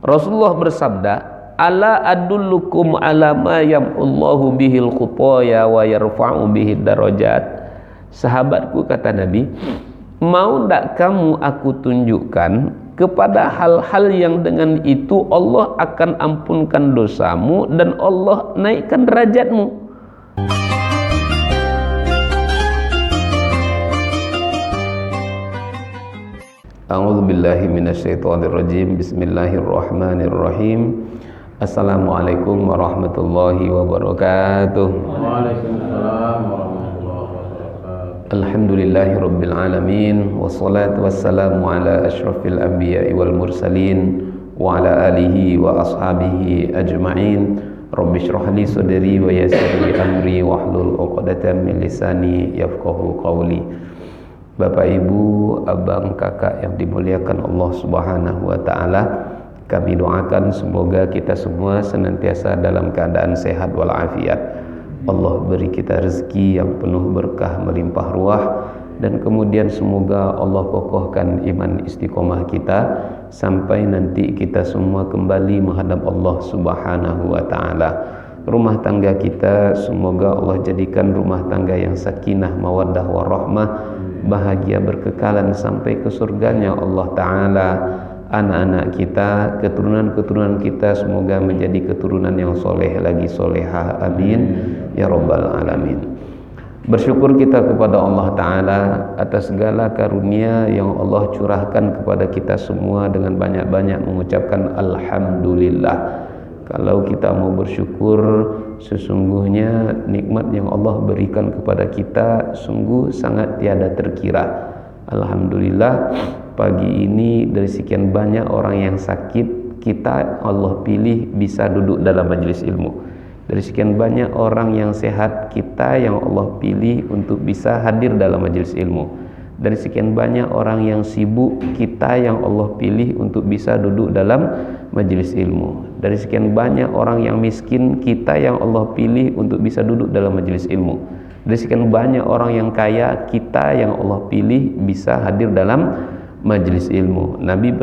Rasulullah bersabda, ala adullukum ala ma yamhullahu bihil khutaya wa yarfa'u bihid darajat. Sahabatku, kata Nabi, mau tak kamu aku tunjukkan kepada hal-hal yang dengan itu Allah akan ampunkan dosamu dan Allah naikkan derajatmu. A'udzu billahi minasyaitonir rajim. Bismillahirrahmanirrahim. Assalamualaikum warahmatullahi wabarakatuh. Waalaikumsalam warahmatullahi wabarakatuh. Alhamdulillahi rabbil alamin, wassalatu wassalamu ala asyrafil anbiya'i wal mursalin wa ala alihi wa ashabihi ajma'in. Rabbi shrah li sadri wa yassir li amri wahlul 'uqdatam min lisani yafqahu qawli. Bapak, Ibu, abang, kakak yang dimuliakan Allah Subhanahu wa taala, kami doakan semoga kita semua senantiasa dalam keadaan sehat walafiat. Allah beri kita rezeki yang penuh berkah melimpah ruah, dan kemudian semoga Allah kokohkan iman istiqomah kita sampai nanti kita semua kembali menghadap Allah Subhanahu wa taala. Rumah tangga kita semoga Allah jadikan rumah tangga yang sakinah, mawaddah, warahmah, bahagia berkekalan sampai ke surganya Allah Ta'ala. Anak-anak kita, keturunan-keturunan kita semoga menjadi keturunan yang soleh lagi solehah, amin ya rabbal alamin. Bersyukur kita kepada Allah Ta'ala atas segala karunia yang Allah curahkan kepada kita semua dengan banyak-banyak mengucapkan Alhamdulillah. Kalau kita mau bersyukur, sesungguhnya nikmat yang Allah berikan kepada kita sungguh sangat tiada terkira. Alhamdulillah, pagi ini dari sekian banyak orang yang sakit, kita Allah pilih bisa duduk dalam majelis ilmu. Dari sekian banyak orang yang sehat, kita yang Allah pilih untuk bisa hadir dalam majelis ilmu. Dari sekian banyak orang yang sibuk, kita yang Allah pilih untuk bisa duduk dalam majelis ilmu. Dari sekian banyak orang yang miskin, kita yang Allah pilih untuk bisa duduk dalam majelis ilmu. Dari sekian banyak orang yang kaya, kita yang Allah pilih bisa hadir dalam majelis ilmu. Nabi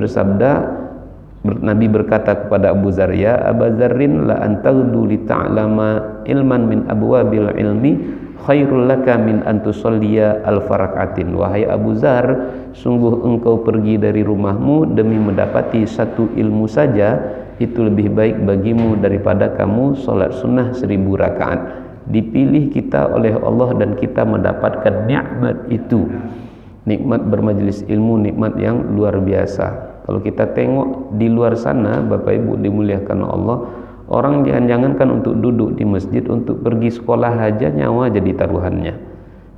berkata kepada Abu Dzar, ya Abu Dzarrin, la antaghdu li ta'lama ilman min abwabil ilmi khairul laka min antusalliya al-farakatin. Wahai Abu Dzar, sungguh engkau pergi dari rumahmu demi mendapati satu ilmu saja, itu lebih baik bagimu daripada kamu sholat sunnah 1000 rakaat. Dipilih kita oleh Allah dan kita mendapatkan nikmat itu. Nikmat bermajelis ilmu, nikmat yang luar biasa. Kalau kita tengok di luar sana, Bapak Ibu dimuliakan Allah, orang jangankan untuk duduk di masjid, untuk pergi sekolah aja nyawa jadi taruhannya.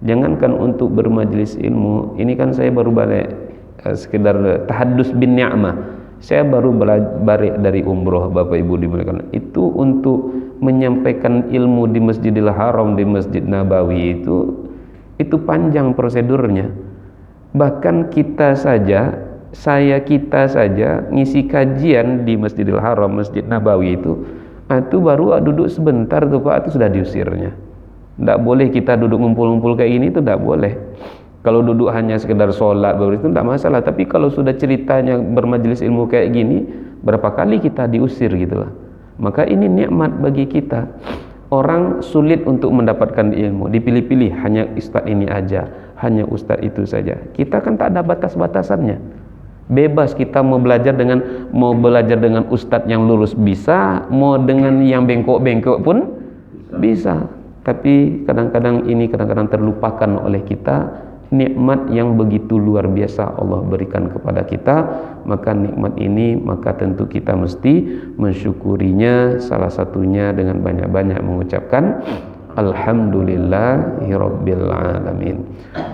Jangankan untuk bermajelis ilmu. Ini kan saya baru balik sekedar tahaddus bin ni'mah. Saya baru balik dari umroh, Bapak Ibu dimuliakan. Itu untuk menyampaikan ilmu di Masjidil Haram, di Masjid Nabawi itu panjang prosedurnya. Bahkan kita saja ngisi kajian di Masjidil Haram, Masjid Nabawi itu baru duduk sebentar tuh Pak, itu sudah diusirnya. Tidak boleh kita duduk ngumpul-ngumpul kayak ini, itu tidak boleh. Kalau duduk hanya sekedar sholat itu tidak masalah, tapi kalau sudah ceritanya bermajelis ilmu kayak gini, berapa kali kita diusir gitu lah. Maka ini nikmat bagi kita. Orang sulit untuk mendapatkan ilmu, dipilih-pilih, hanya ustaz ini aja, hanya ustaz itu saja. Kita kan tak ada batas-batasannya. Bebas kita mau belajar dengan ustaz yang lurus bisa, mau dengan yang bengkok-bengkok pun bisa. Tapi kadang-kadang terlupakan oleh kita nikmat yang begitu luar biasa Allah berikan kepada kita. Maka nikmat ini, maka tentu kita mesti mensyukurinya, salah satunya dengan banyak-banyak mengucapkan Alhamdulillahirabbil alamin.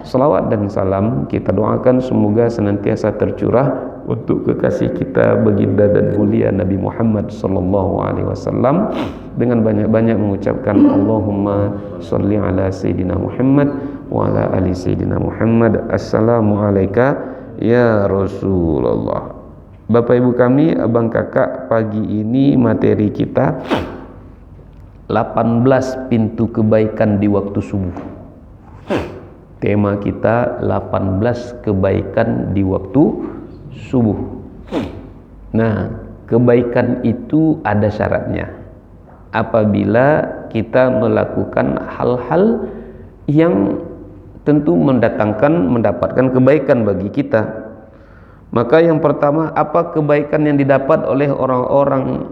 Salawat dan salam kita doakan semoga senantiasa tercurah untuk kekasih kita baginda dan mulia Nabi Muhammad sallallahu alaihi wasallam, dengan banyak-banyak mengucapkan Allahumma sholli ala sayyidina Muhammad wa ala ali sayyidina Muhammad. Assalamualaikum ya Rasulullah. Bapak Ibu kami, abang kakak, pagi ini materi kita 18 pintu kebaikan di waktu subuh. Tema kita 18 kebaikan di waktu subuh. Nah, kebaikan itu ada syaratnya. Apabila kita melakukan hal-hal yang tentu mendapatkan kebaikan bagi kita. Maka yang pertama, apa kebaikan yang didapat oleh orang-orang,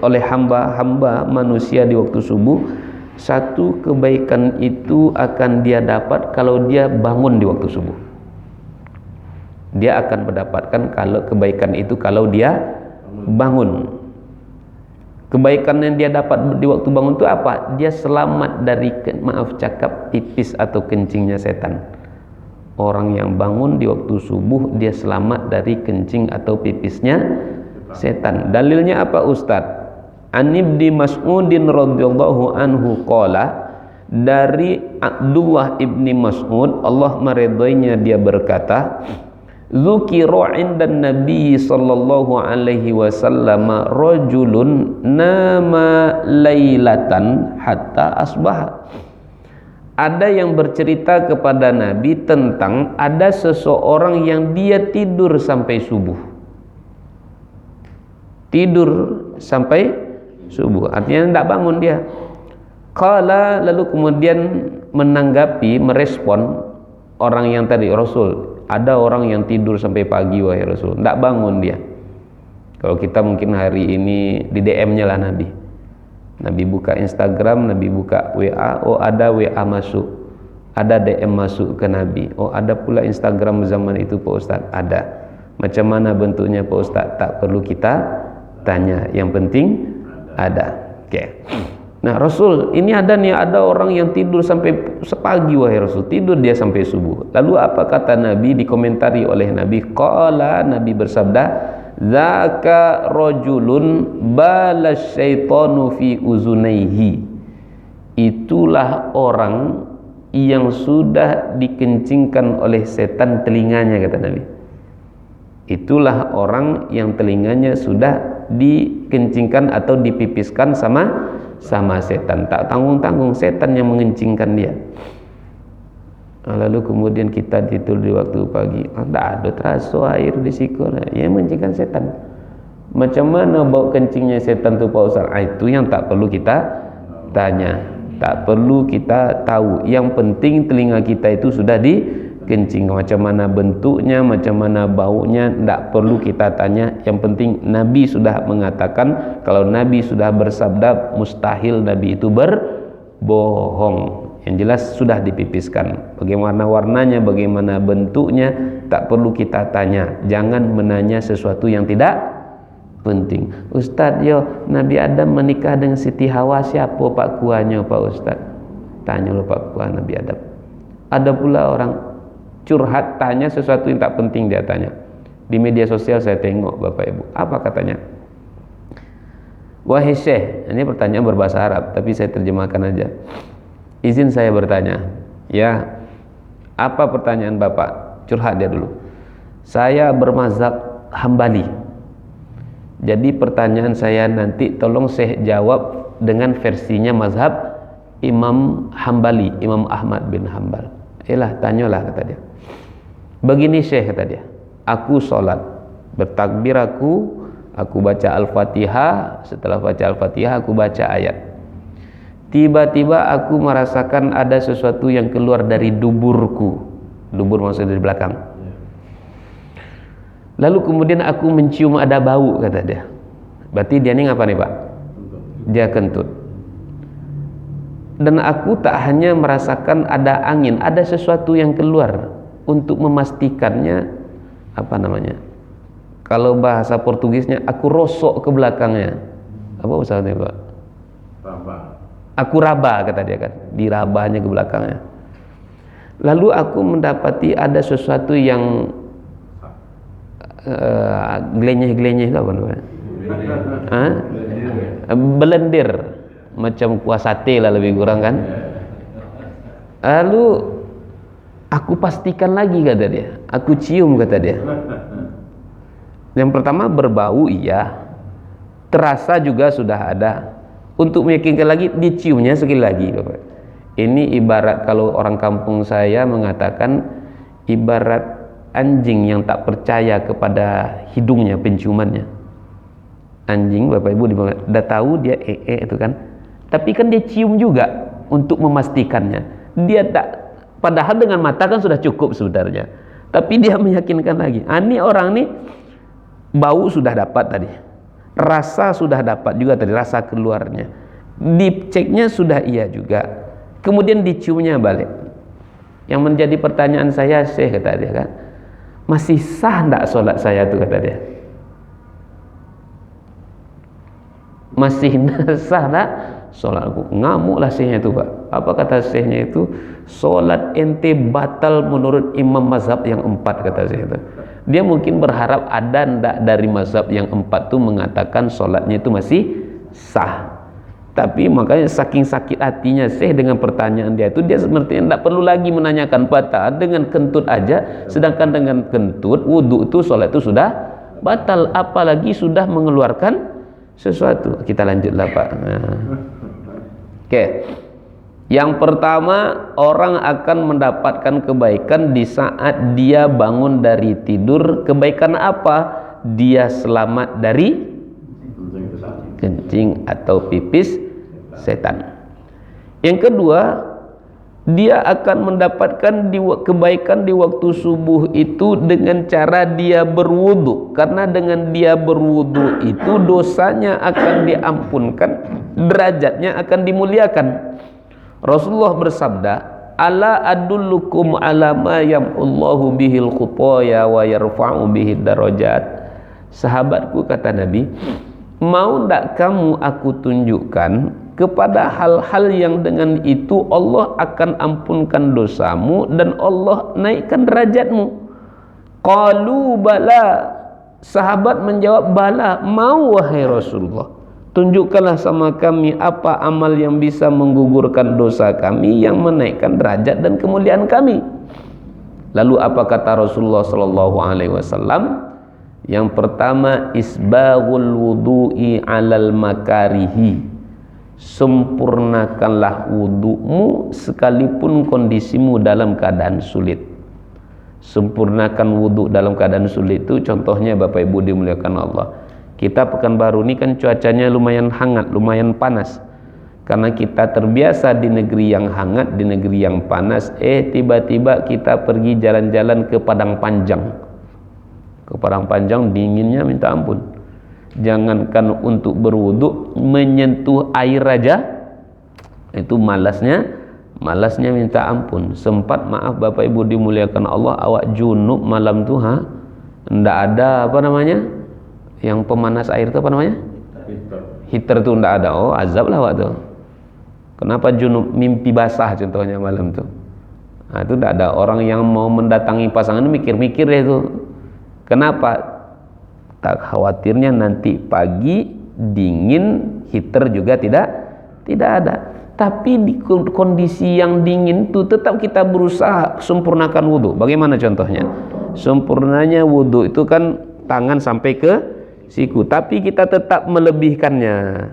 oleh hamba-hamba manusia di waktu subuh? Satu, kebaikan itu akan dia dapat kalau dia bangun di waktu subuh. Dia akan mendapatkan kalau kebaikan itu kalau dia bangun. Kebaikan yang dia dapat di waktu bangun itu apa? Dia selamat dari, maaf cakap, pipis atau kencingnya setan. Orang yang bangun di waktu subuh, dia selamat dari kencing atau pipisnya setan. Dalilnya apa Ustaz? An Ibni Mas'udin radhiyallahu anhu qala, dari Abdullah ibni Mas'ud, Allah meridhoinya, dia berkata, Dzukira 'indan Nabi sallallahu alaihi wasallam rajulun nama lailatan hatta asbah. Ada yang bercerita kepada Nabi tentang ada seseorang yang dia tidur sampai subuh. Tidur sampai subuh, artinya tidak bangun dia. Qala, lalu kemudian menanggapi, merespon orang yang tadi, Rasul, ada orang yang tidur sampai pagi wahai Rasul, tidak bangun dia. Kalau kita mungkin hari ini di DM-nya lah Nabi buka Instagram, Nabi buka WA, oh ada WA masuk, ada DM masuk ke Nabi, oh ada pula Instagram zaman itu Pak Ustaz, ada. Macam mana bentuknya Pak Ustaz? Tak perlu kita tanya, yang penting ada. Oke. Nah Rasul, ini ada orang yang tidur sampai sepagi wahai Rasul, tidur dia sampai subuh. Lalu apa kata Nabi, dikomentari oleh Nabi? Qala, Nabi bersabda, zaka rajulun balas syaitanu fi uzunaihi. Itulah orang yang sudah dikencingkan oleh setan telinganya, kata Nabi. Itulah orang yang telinganya sudah dikencingkan atau dipipiskan sama setan. Tak tanggung-tanggung setan yang mengencingkan dia. Lalu kemudian kita tidur di waktu pagi, tidak ada terasa air di siku, yang mengencingkan setan. Macam mana bau kencingnya setan itu Pak Ustaz? Itu yang tak perlu kita tanya, tak perlu kita tahu. Yang penting telinga kita itu sudah dikencing. Macam mana bentuknya, macam mana baunya, tidak perlu kita tanya. Yang penting Nabi sudah mengatakan, kalau Nabi sudah bersabda, mustahil Nabi itu berbohong. Yang jelas sudah dipipiskan. Bagaimana warnanya, bagaimana bentuknya, tak perlu kita tanya. Jangan menanya sesuatu yang tidak penting. Ustaz, Nabi Adam menikah dengan Siti Hawa, siapa Pak Kuanya Pak Ustaz? Tanya lo Pak Kua Nabi Adam. Ada pula orang curhat, tanya sesuatu yang tak penting, dia tanya. Di media sosial saya tengok Bapak Ibu, apa katanya? Wahai Syekh, ini pertanyaan berbahasa Arab, tapi saya terjemahkan aja. Izin saya bertanya, ya, apa pertanyaan Bapak? Curhat dia dulu. Saya bermazhab Hambali. Jadi pertanyaan saya nanti tolong Syekh jawab dengan versinya mazhab Imam Hambali, Imam Ahmad bin Hambal. Tanyalah, kata dia. Begini Syekh, kata dia, aku sholat, bertakbir aku baca Al-Fatihah, setelah baca Al-Fatihah aku baca ayat. Tiba-tiba aku merasakan ada sesuatu yang keluar dari duburku. Dubur maksudnya dari belakang. Lalu kemudian aku mencium ada bau, kata dia. Berarti dia ini ngapa nih Pak? Dia kentut. Dan aku tak hanya merasakan ada angin, ada sesuatu yang keluar. Untuk memastikannya, apa namanya? Kalau bahasa Portugisnya, aku rosok ke belakangnya. Apa bahasanya Pak? Aku raba, kata dia kan, dirabahnya ke belakangnya. Lalu aku mendapati ada sesuatu yang gelenyeh-gelenyeh, apa namanya? Belendir, macam kuah sate lah lebih kurang kan. Lalu aku pastikan lagi, kata dia. Aku cium, kata dia. Yang pertama berbau, iya. Terasa juga sudah ada. Untuk meyakinkan lagi, diciumnya sekali lagi, Bapak. Ini ibarat, kalau orang kampung saya mengatakan, ibarat anjing yang tak percaya kepada hidungnya, penciumannya. Anjing Bapak Ibu udah tahu dia itu kan, tapi kan dia cium juga untuk memastikannya. Dia tak, padahal dengan mata kan sudah cukup sebenarnya, tapi dia meyakinkan lagi. Ini orang nih bau sudah dapat tadi, rasa sudah dapat juga tadi, rasa keluarnya, diceknya sudah iya juga, kemudian diciumnya balik. Yang menjadi pertanyaan saya, Syekh, kata dia kan, masih sah enggak sholat saya tuh, kata dia. Masih sah enggak sholatku? Ngamuklah Syekhnya itu, Pak. Apa kata Syekhnya itu? Sholat ente batal menurut imam mazhab yang 4, kata Syekh itu. Dia mungkin berharap ada ndak dari mazhab yang 4 tuh mengatakan sholatnya itu masih sah. Tapi makanya saking sakit hatinya Syekh dengan pertanyaan dia itu, dia sepertinya tidak perlu lagi menanyakan batal dengan kentut aja, sedangkan dengan kentut wudu itu sholat itu sudah batal, apalagi sudah mengeluarkan sesuatu. Kita lanjutlah, Pak. Oke. Yang pertama, orang akan mendapatkan kebaikan di saat dia bangun dari tidur. Kebaikan apa? Dia selamat dari kencing atau pipis setan. Yang kedua, dia akan mendapatkan kebaikan di waktu subuh itu dengan cara dia berwudu, karena dengan dia berwudu itu dosanya akan diampunkan, derajatnya akan dimuliakan. Rasulullah bersabda, ala adullukum ala ma yamhullahu bihil khutaya wa yarfa'u bihid darajat. Sahabatku, kata Nabi, mau ndak kamu aku tunjukkan kepada hal-hal yang dengan itu Allah akan ampunkan dosamu dan Allah naikkan derajatmu? Qalu bala. Sahabat menjawab, bala, mau wahai Rasulullah. Tunjukkanlah sama kami apa amal yang bisa menggugurkan dosa kami, yang menaikkan derajat dan kemuliaan kami. Lalu apa kata Rasulullah sallallahu alaihi wasallam? Yang pertama, isbaghul wudu'i 'alal makarihi. Sempurnakanlah wudu'mu sekalipun kondisimu dalam keadaan sulit. Sempurnakan wudu dalam keadaan sulit itu contohnya, Bapak Ibu dimuliakan Allah, kita Pekanbaru ini kan cuacanya lumayan hangat, lumayan panas. Karena kita terbiasa di negeri yang hangat, di negeri yang panas, tiba-tiba kita pergi jalan-jalan ke Padang Panjang. Ke Padang Panjang dinginnya minta ampun. Jangankan untuk berwudu, menyentuh air aja itu malasnya minta ampun. Sempat, maaf Bapak Ibu dimuliakan Allah, awak junub malam tuh, ndak ada apa namanya yang pemanas air itu, apa namanya, heater tuh ndak ada. Oh, azab lah awak tuh. Kenapa junub? Mimpi basah contohnya malam tuh. Itu ndak ada. Orang yang mau mendatangi pasangan mikir-mikir deh tuh. Kenapa? Tak khawatirnya nanti pagi dingin, heater juga tidak ada. Tapi di kondisi yang dingin itu tetap kita berusaha sempurnakan wudu. Bagaimana contohnya? Sempurnanya wudu itu kan tangan sampai ke siku, tapi kita tetap melebihkannya.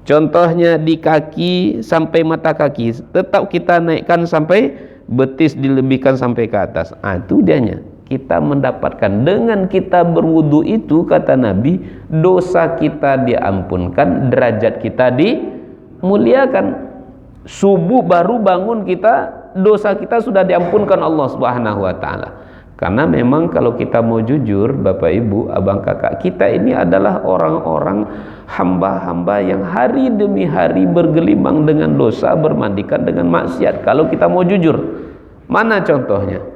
Contohnya di kaki sampai mata kaki, tetap kita naikkan sampai betis, dilebihkan sampai ke atas. Itu dianya. Kita mendapatkan dengan kita berwudu itu, kata Nabi, dosa kita diampunkan, derajat kita dimuliakan. Subuh baru bangun kita, dosa kita sudah diampunkan Allah Subhanahu wa taala. Karena memang kalau kita mau jujur, Bapak Ibu, abang kakak, kita ini adalah orang-orang hamba-hamba yang hari demi hari bergelimang dengan dosa, bermandikan dengan maksiat. Kalau kita mau jujur, mana contohnya?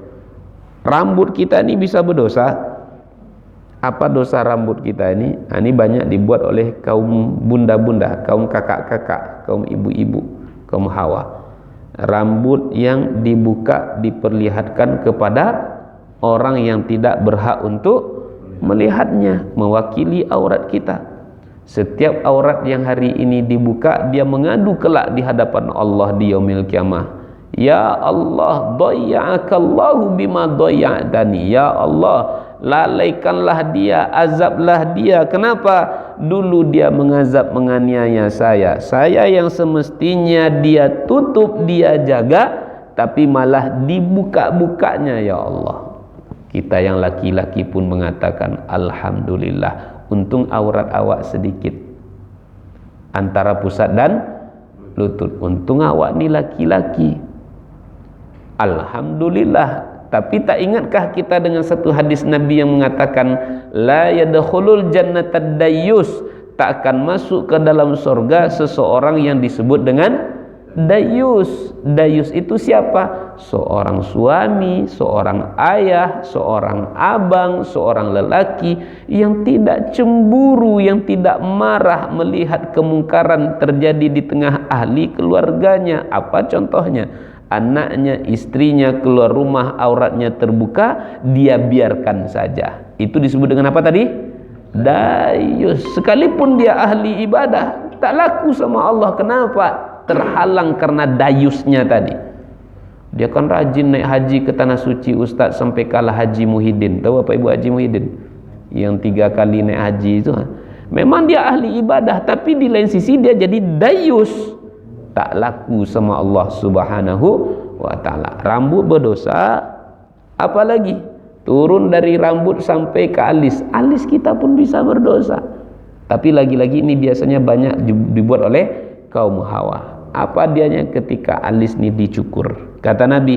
Rambut kita ini bisa berdosa. Apa dosa rambut kita ini? Ini banyak dibuat oleh kaum bunda-bunda, kaum kakak-kakak, kaum ibu-ibu, kaum hawa. Rambut yang dibuka, diperlihatkan kepada orang yang tidak berhak untuk melihatnya, mewakili aurat kita. Setiap aurat yang hari ini dibuka, dia mengadu kelak di hadapan Allah di yaumil kiamah. Ya Allah, dhayya'akallahu bima dhayya'tani. Ya Allah, lalaikanlah dia, azablah dia. Kenapa? Dulu dia mengazab, menganiaya saya yang semestinya dia tutup, dia jaga, tapi malah dibuka-bukanya. Ya Allah, kita yang laki-laki pun mengatakan alhamdulillah, untung aurat awak sedikit antara pusat dan lutut. Untung awak ni laki-laki. Alhamdulillah. Tapi tak ingatkah kita dengan satu hadis Nabi yang mengatakan la yadkhulul jannatad dayyus, tak akan masuk ke dalam surga seseorang yang disebut dengan dayus. Dayus itu siapa? Seorang suami, seorang ayah, seorang abang, seorang lelaki yang tidak cemburu, yang tidak marah melihat kemungkaran terjadi di tengah ahli keluarganya. Apa contohnya? Anaknya, istrinya keluar rumah auratnya terbuka, dia biarkan saja. Itu disebut dengan apa tadi? Dayus. Sekalipun dia ahli ibadah, tak laku sama Allah. Kenapa? Terhalang karena dayusnya tadi. Dia kan rajin naik haji ke tanah suci Ustaz, sampai kalah Haji Muhyiddin. Tahu apa Ibu Haji Muhyiddin? Yang 3 kali naik haji itu. Memang dia ahli ibadah, tapi di lain sisi dia jadi dayus. Tak laku sama Allah Subhanahu wa ta'ala. Rambut berdosa, apalagi turun dari rambut sampai ke alis. Alis kita pun bisa berdosa. Tapi lagi-lagi ini biasanya banyak dibuat oleh kaum hawa. Apa dianya ketika alis ini dicukur? Kata Nabi,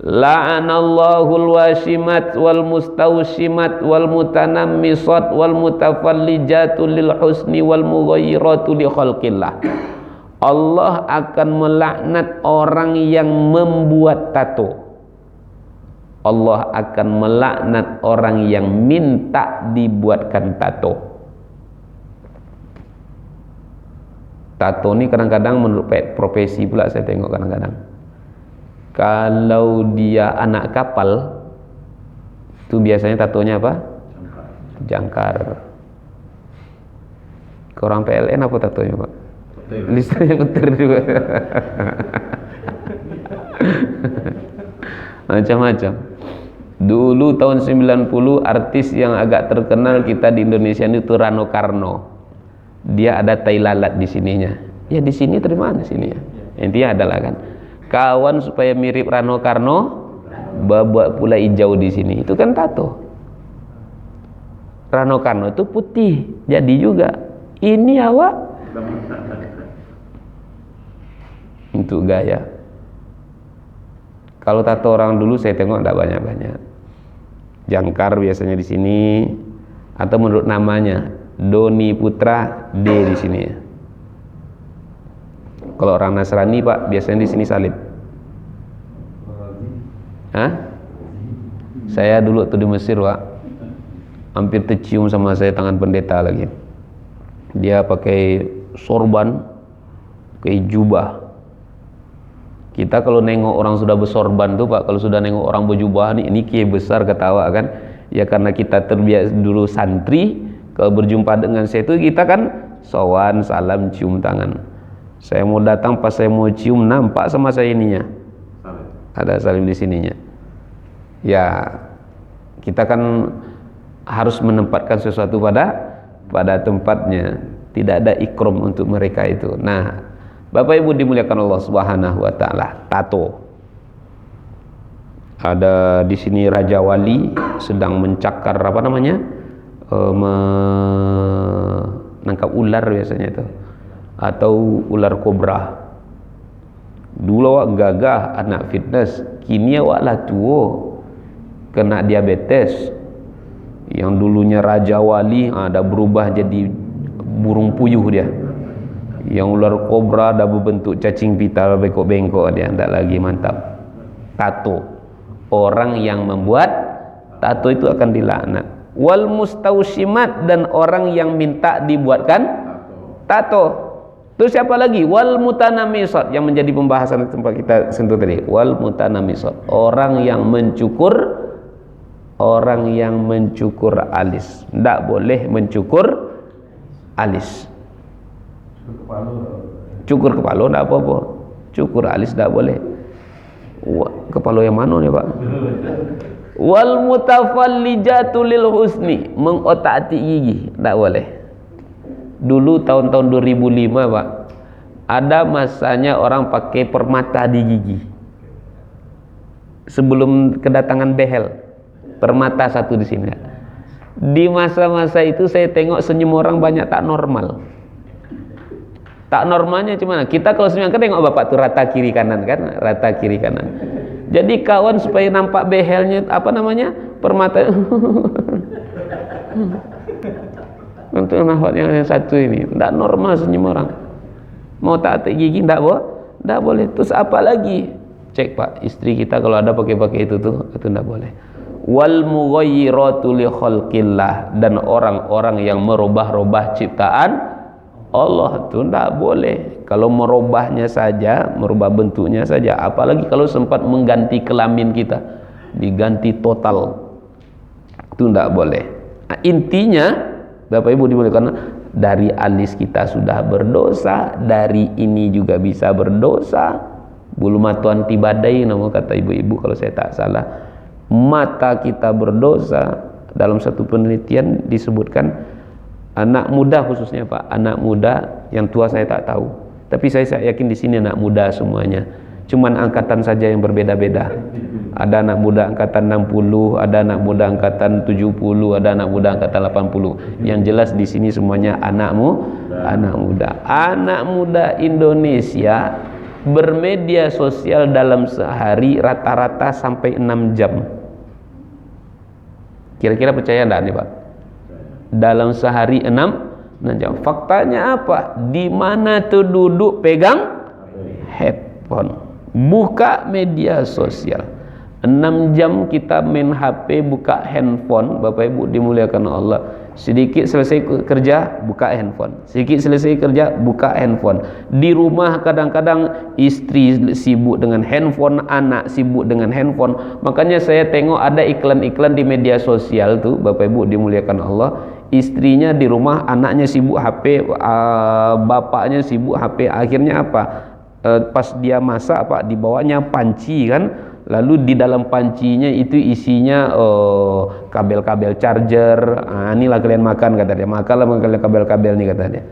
la'anallahul washimat wal mustawshimat wal mutanammisat wal mutafallijatu lil husni wal mughayyiratu li khalqillah. Allah akan melaknat orang yang membuat tato. Allah akan melaknat orang yang minta dibuatkan tato. Tato ni kadang-kadang menurut profesi pula saya tengok kadang-kadang. Kalau dia anak kapal, itu biasanya tatonya apa? Jangkar. Korang PLN apa tatonya, Pak? Listriknya petir juga. Macam-macam. Dulu tahun 90 artis yang agak terkenal kita di Indonesia itu Rano Karno. Dia ada tai lalat di sininya. Ya di sini dari mana sininya? Intinya adalah kan kawan supaya mirip Rano Karno, buat pula hijau di sini. Itu kan tato. Rano Karno itu putih, jadi juga. Ini awak untuk gaya. Kalau tato orang dulu saya tengok tidak banyak-banyak. Jangkar biasanya di sini, atau menurut namanya Doni Putra D di sini. Kalau orang Nasrani Pak biasanya di sini salib. Hah? Saya dulu tuh di Mesir Pak, hampir tercium sama saya tangan pendeta lagi. Dia pakai sorban, pakai jubah. Kita kalau nengok orang sudah bersorban tuh Pak, kalau sudah nengok orang berjubah nih, ini kiai besar ketawa kan. Ya karena kita terbiasa dulu santri, kalau berjumpa dengan saya itu kita kan sowan, salam, cium tangan. Saya mau datang pas saya mau cium nampak sama saya ininya. Ada salim di sininya. Ya kita kan harus menempatkan sesuatu pada tempatnya. Tidak ada ikram untuk mereka itu. Nah, Bapak Ibu dimuliakan Allah Subhanahu wa taala, tato. Ada di sini Raja Wali sedang mencakar apa namanya? Menangkap ular biasanya itu. Atau ular kobra. Dulu awak gagah anak fitness, kini awak lah tua kena diabetes. Yang dulunya Raja Wali ada berubah jadi burung puyuh dia. Yang ular kobra dah berbentuk cacing pita, bengkok-bengkok dia, tak lagi mantap. Tato. Orang yang membuat tato itu akan dilaknat. Wal mustawshimat, dan orang yang minta dibuatkan tato. Terus siapa lagi? Wal mutanamisat, yang menjadi pembahasan tempat kita sentuh tadi. Wal mutanamisat, orang yang mencukur alis. Tidak boleh mencukur alis. Cukur kepala tidak apa-apa, cukur alis tidak boleh. Kepala yang mana nih Pak? Wal mutafallijatu lil husni, mengotak-atik gigi tidak boleh. Dulu tahun-tahun 2005 Pak, ada masanya orang pakai permata di gigi. Sebelum kedatangan behel, permata satu di sini. Di masa-masa itu saya tengok senyum orang banyak tak normal. Tak normalnya cuma kita kalau senyum kan tengok bapak tuh rata kiri kanan kan, rata kiri kanan. Jadi kawan supaya nampak behelnya apa namanya permata. Untuk nafas yang satu ini tak normal senyum orang. Mau tak gigi tak boleh. Terus apa lagi? Cek pak, istri kita kalau ada pakai itu tak boleh. Wal mughayyiratu li khalqillah, dan orang-orang yang merubah-rubah ciptaan Allah itu tidak boleh. Kalau merubahnya saja, merubah bentuknya saja, apalagi kalau sempat mengganti kelamin kita, diganti total, itu tidak boleh. Nah, intinya Bapak Ibu dimuliakan, dari alis kita sudah berdosa, dari ini juga bisa berdosa. Bulu matuan tibadai nama kata ibu-ibu kalau saya tak salah. Mata kita berdosa. Dalam satu penelitian disebutkan anak muda khususnya Pak, anak muda, yang tua saya tak tahu, tapi saya yakin di sini anak muda semuanya, cuman angkatan saja yang berbeda-beda. Ada anak muda angkatan 60, ada anak muda angkatan 70, ada anak muda angkatan 80. Yang jelas di sini semuanya anak muda. Anak muda Indonesia bermedia sosial dalam sehari rata-rata sampai 6 jam. Kira-kira percaya enggak nih Pak? Dalam sehari 6 jam. Faktanya apa? Di mana tuh duduk pegang handphone, buka media sosial. 6 jam kita main HP, buka handphone. Bapak Ibu dimuliakan Allah. Sedikit selesai kerja, buka handphone. Sedikit selesai kerja, buka handphone. Di rumah kadang-kadang istri sibuk dengan handphone, anak sibuk dengan handphone. Makanya saya tengok ada iklan-iklan di media sosial tuh, Bapak Ibu dimuliakan Allah. Istrinya di rumah, anaknya sibuk HP, bapaknya sibuk HP. Akhirnya apa? Pas dia masak Pak, dibawanya panci kan. Lalu di dalam pancinya itu isinya kabel-kabel charger. Inilah kalian makan kata dia. Makanlah kabel-kabel nih kata dia.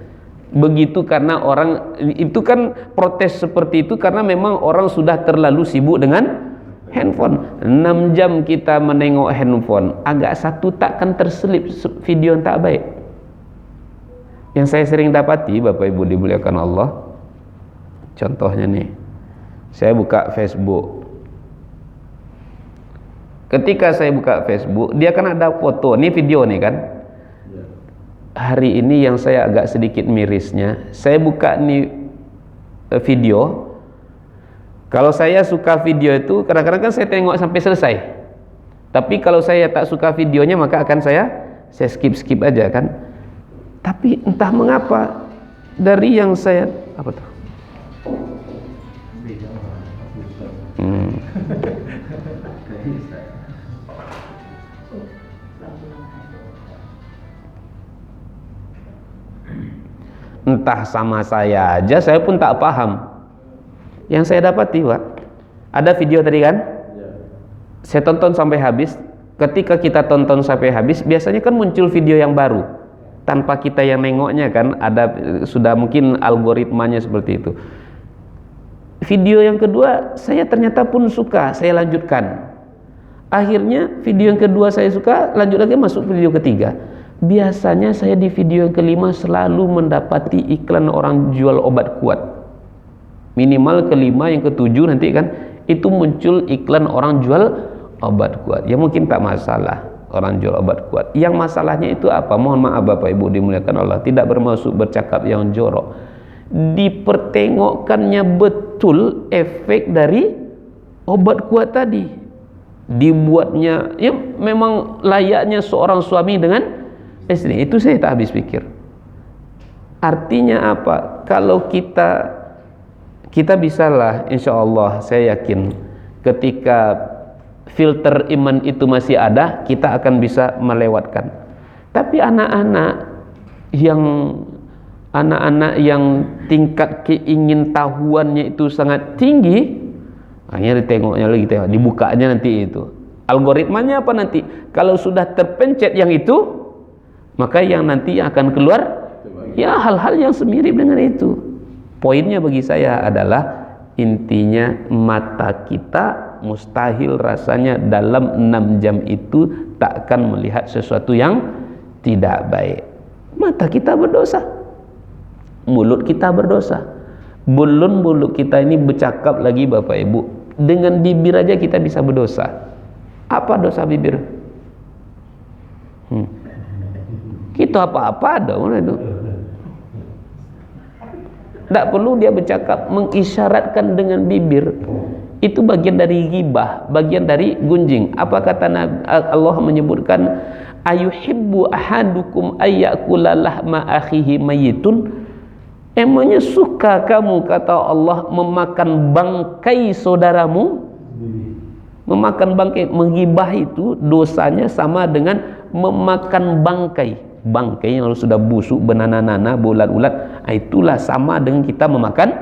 Begitu karena orang itu kan protes seperti itu karena memang orang sudah terlalu sibuk dengan handphone. 6 jam kita menengok handphone, agak satu takkan terselip video yang tak baik. Yang saya sering dapati Bapak Ibu dimuliakan Allah, contohnya nih, saya buka Facebook. Ketika saya buka Facebook, dia kan ada foto, ini video nih kan. Hari ini yang saya agak sedikit mirisnya, saya buka nih video. Kalau saya suka video itu, kadang-kadang kan saya tengok sampai selesai. Tapi kalau saya tak suka videonya, maka akan saya skip aja kan. Tapi entah mengapa dari yang saya apa tuh? Entah sama saya aja, saya pun tak paham. Yang saya dapati Pak, ada video tadi kan, saya tonton sampai habis. Ketika kita tonton sampai habis, biasanya kan muncul video yang baru tanpa kita yang nengoknya kan, ada sudah mungkin algoritmanya seperti itu. Video yang kedua saya ternyata pun suka, saya lanjutkan. Akhirnya video yang kedua saya suka, lanjut lagi masuk video ketiga. Biasanya saya di video yang kelima selalu mendapati iklan orang jual obat kuat. Minimal kelima, yang ketujuh nanti kan itu muncul iklan orang jual obat kuat. Ya mungkin tak masalah orang jual obat kuat. Yang masalahnya itu apa? Mohon maaf Bapak Ibu dimuliakan Allah, tidak bermaksud bercakap yang jorok. Dipertengokkannya betul efek dari obat kuat tadi. Dibuatnya ya memang layaknya seorang suami dengan istri. Itu saya tak habis pikir. Artinya apa? Kalau kita bisalah, insya Allah saya yakin ketika filter iman itu masih ada, kita akan bisa melewatkan. Tapi anak-anak yang tingkat keingintahuannya itu sangat tinggi, hanya ditengoknya lagi, dibukanya nanti itu. Algoritmanya apa nanti? Kalau sudah terpencet yang itu, maka yang nanti akan keluar ya hal-hal yang semirip dengan itu. Poinnya bagi saya adalah intinya mata kita mustahil rasanya dalam 6 jam itu takkan melihat sesuatu yang tidak baik. Mata kita berdosa, mulut kita berdosa, bulu kita ini bercakap lagi Bapak Ibu. Dengan bibir aja kita bisa berdosa. Apa dosa bibir? Kita apa-apa ada mana itu. Tak perlu dia bercakap, mengisyaratkan dengan bibir. Itu bagian dari ghibah, bagian dari gunjing. Apa kata Allah menyebutkan, ayuhibbu ahadukum ayyakula lahma akhihi mayyitun? Emangnya suka kamu, kata Allah, memakan bangkai saudaramu? Memakan bangkai, menghibah itu dosanya sama dengan memakan bangkai. Bangkai yang sudah busuk, benana-nana, bulat-ulat, itulah sama dengan kita memakan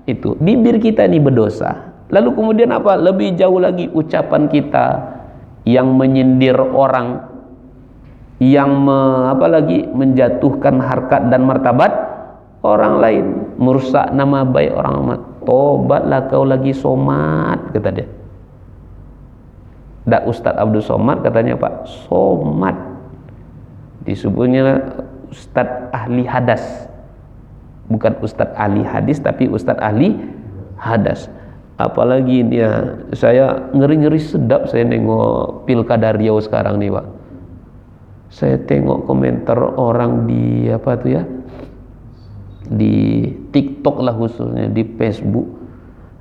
itu. Bibir kita ini berdosa. Lalu kemudian apa? Lebih jauh lagi ucapan kita yang menyindir orang, yang menjatuhkan harkat dan martabat orang lain, merusak nama baik orang. Tobatlah kau lagi somat, kata dia. Dak Ustaz Abdul Somad katanya Pak, somat. Disebutnya Ustaz ahli hadas, bukan Ustaz ahli hadis, tapi Ustaz ahli hadas. Apalagi dia, saya ngeri-ngeri sedap saya nengok Pilkada Riau sekarang nih Pak. Saya tengok komentar orang di di TikTok lah, khususnya di Facebook,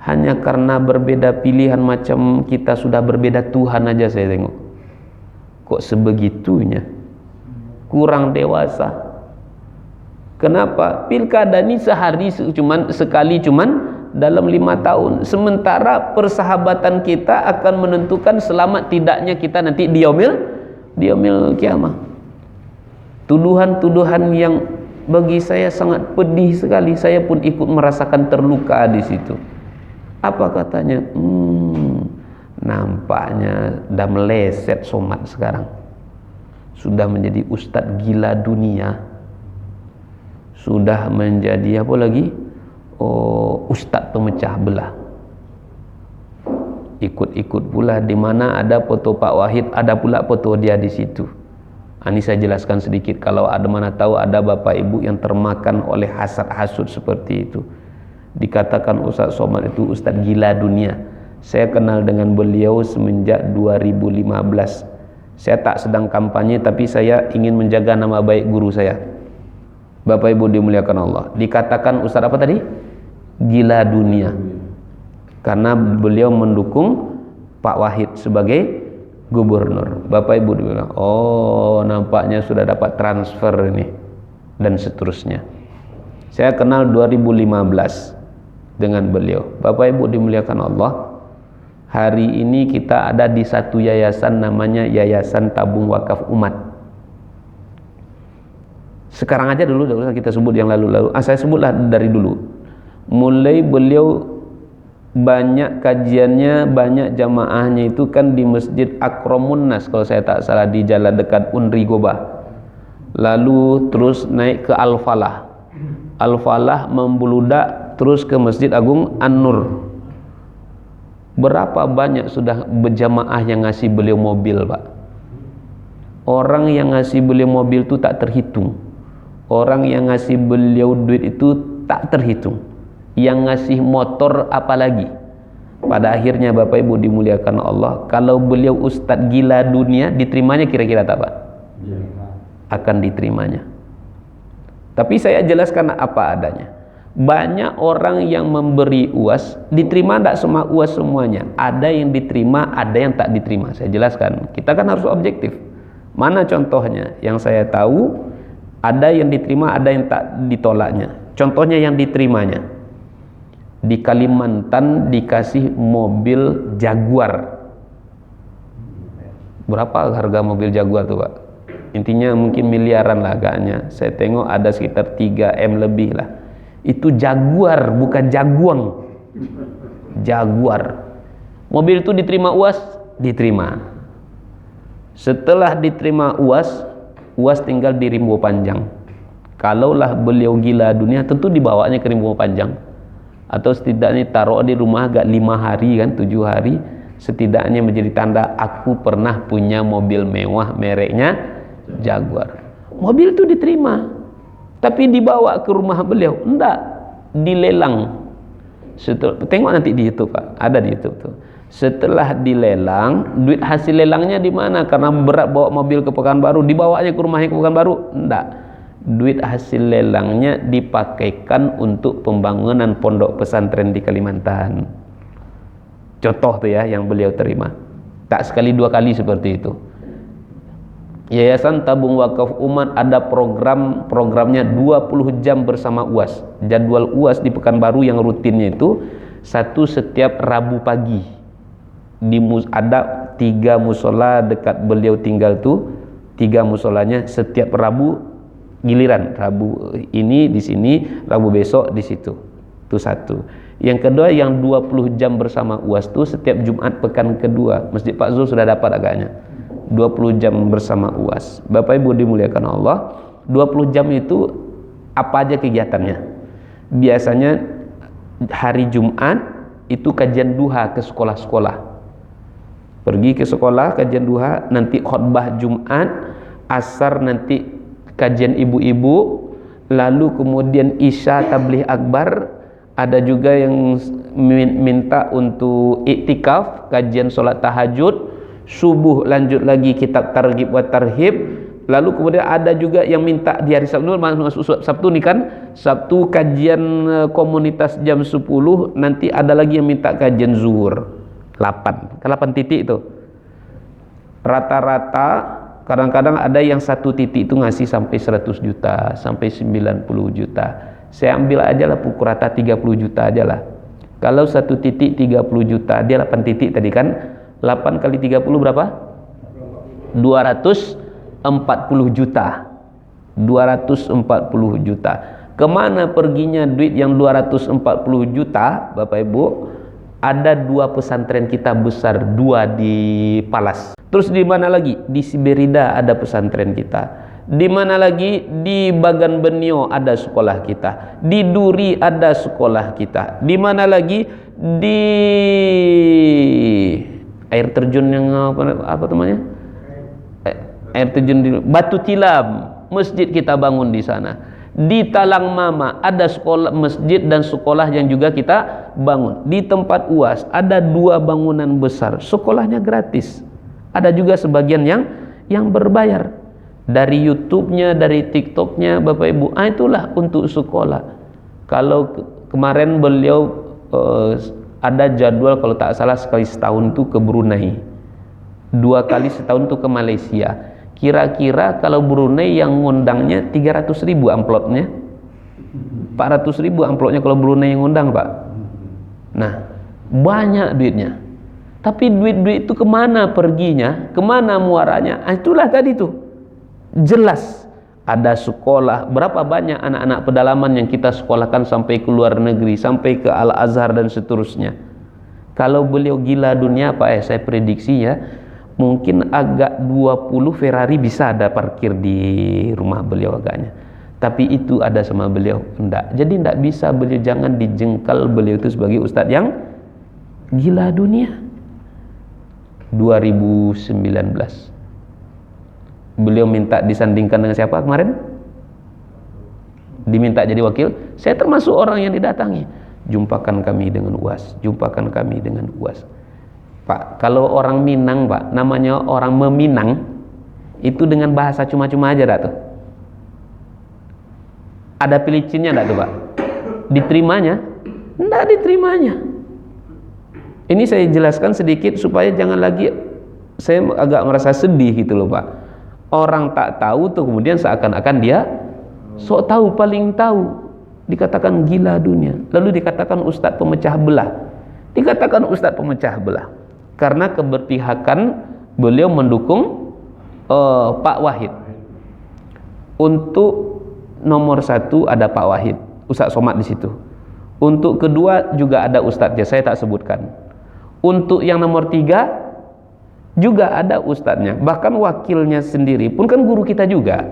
hanya karena berbeda pilihan, macam kita sudah berbeda Tuhan aja. Saya tengok kok sebegitunya, kurang dewasa. Kenapa? Pilkada ini sehari sekali dalam 5 tahun. Sementara persahabatan kita akan menentukan selamat tidaknya kita nanti di yaumil kiamah. Tuduhan-tuduhan yang bagi saya sangat pedih sekali. Saya pun ikut merasakan terluka di situ. Apa katanya? Nampaknya dah meleset somat sekarang. Sudah menjadi ustadz gila dunia, sudah menjadi apa lagi? Ustadz pemecah belah. Ikut-ikut pula, di mana ada foto Pak Wahid, ada pula foto dia di situ. Ini saya jelaskan sedikit, kalau ada mana tahu ada bapak ibu yang termakan oleh hasad-hasud seperti itu. Dikatakan Ustadz Somad itu ustadz gila dunia. Saya kenal dengan beliau semenjak 2015. Saya tak sedang kampanye, tapi saya ingin menjaga nama baik guru saya. Bapak Ibu dimuliakan Allah. Dikatakan Ustaz apa tadi? Gila dunia. Karena beliau mendukung Pak Wahid sebagai gubernur. Bapak Ibu dibilang, oh nampaknya sudah dapat transfer ini, dan seterusnya. Saya kenal 2015 dengan beliau. Bapak Ibu dimuliakan Allah. Hari ini kita ada di satu yayasan, namanya Yayasan Tabung Wakaf Umat. Sekarang aja dulu, kita sebut yang lalu-lalu. Saya sebutlah dari dulu. Mulai beliau banyak kajiannya, banyak jamaahnya itu kan di Masjid Akramun Nas, kalau saya tak salah, di jalan dekat Unri Gobah. Lalu terus naik ke Al-Falah. Al-Falah membeludak terus ke Masjid Agung An-Nur. Berapa banyak sudah berjamaah yang ngasih beliau mobil, Pak. Orang yang ngasih beliau mobil itu tak terhitung. Orang yang ngasih beliau duit itu tak terhitung. Yang ngasih motor apalagi. Pada akhirnya Bapak Ibu dimuliakan Allah, kalau beliau ustadz gila dunia, diterimanya kira-kira tak, Pak? Akan diterimanya. Tapi saya jelaskan apa adanya. Banyak orang yang memberi UAS, diterima tidak semua UAS semuanya. Ada yang diterima, ada yang tak diterima. Saya jelaskan. Kita kan harus objektif. Mana contohnya? Yang saya tahu, ada yang diterima, ada yang tak ditolaknya. Contohnya yang diterimanya. Di Kalimantan dikasih mobil Jaguar. Berapa harga mobil Jaguar tuh, Pak? Intinya mungkin miliaran lah agaknya. Saya tengok ada sekitar 3M lebih lah. Itu Jaguar, bukan Jaguang. Jaguar. Mobil itu diterima UAS? Diterima. Setelah diterima UAS tinggal di Rimbo Panjang. Kalaulah beliau gila dunia, tentu dibawanya ke Rimbo Panjang. Atau setidaknya taruh di rumah agak 5 hari kan, 7 hari. setidaknya menjadi tanda aku pernah punya mobil mewah mereknya Jaguar. Mobil itu diterima, tapi dibawa ke rumah beliau enggak, dilelang. Tengok nanti di YouTube Pak, ada di YouTube tuh. Setelah dilelang, duit hasil lelangnya di mana? Karena berat bawa mobil ke Pekanbaru, dibawanya ke rumahnya ke Pekanbaru? Enggak. Duit hasil lelangnya dipakaikan untuk pembangunan pondok pesantren di Kalimantan. Contoh tuh ya yang beliau terima. Tak sekali dua kali seperti itu. Yayasan Tabung Wakaf Umat ada programnya 20 jam bersama UAS. Jadwal UAS di Pekanbaru yang rutinnya itu satu setiap Rabu pagi. Ada 3 musola dekat beliau tinggal tuh, 3 musolanya setiap Rabu giliran. Rabu ini di sini, Rabu besok di situ. Itu satu. Yang kedua yang 20 jam bersama UAS tuh setiap Jumat pekan kedua. Masjid Pak Zul sudah dapat agaknya. 20 jam bersama UAS. Bapak Ibu dimuliakan Allah, 20 jam itu apa aja kegiatannya? Biasanya hari Jumat itu kajian duha ke sekolah-sekolah. Pergi ke sekolah kajian duha, nanti khutbah Jumat, asar nanti kajian ibu-ibu, lalu kemudian isya tabligh akbar. Ada juga yang minta untuk iktikaf, kajian solat tahajud, subuh lanjut lagi kitab targhib wa tarhib. Lalu kemudian ada juga yang minta di hari Sabtu, masuk Sabtu nih kan, Sabtu kajian komunitas jam 10, nanti ada lagi yang minta kajian zuhur 8 titik itu. Rata-rata kadang-kadang ada yang satu titik itu ngasih sampai 100 juta, sampai 90 juta. Saya ambil aja lah pukul rata 30 juta aja lah. Kalau satu titik 30 juta, dia 8 titik tadi kan, 8 kali 30 berapa? 240 juta. 240 juta. Kemana perginya duit yang 240 juta, Bapak Ibu? Ada 2 pesantren kita besar, 2 di Palas. Terus di mana lagi? Di Siberida ada pesantren kita. Di mana lagi? Di Bagan Benio ada sekolah kita. Di Duri ada sekolah kita. Di mana lagi? Di air terjun yang apa namanya? Air terjun di Batu Tilam, masjid kita bangun di sana. Di Talang Mama ada sekolah, masjid dan sekolah yang juga kita bangun. Di tempat UAS ada 2 bangunan besar, sekolahnya gratis. Ada juga sebagian yang berbayar. Dari YouTube-nya, dari TikTok-nya, Bapak Ibu, itulah untuk sekolah. Kalau kemarin beliau ada jadwal kalau tak salah sekali setahun tuh ke Brunei, 2 kali setahun tuh ke Malaysia. Kira-kira kalau Brunei yang ngundangnya 300.000 amplopnya, 400.000 amplopnya kalau Brunei yang ngundang Pak. Nah, banyak duitnya. Tapi duit-duit itu kemana perginya, kemana muaranya? Itulah tadi tuh jelas. Ada sekolah, berapa banyak anak-anak pedalaman yang kita sekolahkan sampai ke luar negeri, sampai ke Al-Azhar dan seterusnya. Kalau beliau gila dunia Pak, saya prediksi ya, mungkin agak 20 Ferrari bisa ada parkir di rumah beliau agaknya. Tapi itu ada sama beliau enggak. Jadi enggak bisa beliau, jangan dijengkal beliau itu sebagai ustadz yang gila dunia. 2019 beliau minta disandingkan dengan siapa kemarin? Diminta jadi wakil. Saya termasuk orang yang didatangi. Jumpakan kami dengan UAS, jumpakan kami dengan UAS. Pak, kalau orang Minang Pak, namanya orang meminang, itu dengan bahasa cuma-cuma aja dah tuh. Ada pilicinnya enggak tuh Pak? Diterimanya? Enggak diterimanya. Ini saya jelaskan sedikit supaya jangan lagi saya agak merasa sedih gitu loh Pak. Orang tak tahu tuh kemudian seakan-akan dia sok tahu, paling tahu. Dikatakan gila dunia. Lalu dikatakan ustadz pemecah belah. Dikatakan ustadz pemecah belah karena keberpihakan beliau mendukung Pak Wahid. Untuk nomor 1 ada Pak Wahid, Ustadz Somad di situ. Untuk kedua juga ada ustadznya, saya tak sebutkan. Untuk yang nomor 3 juga ada ustadznya, bahkan wakilnya sendiri pun kan guru kita juga,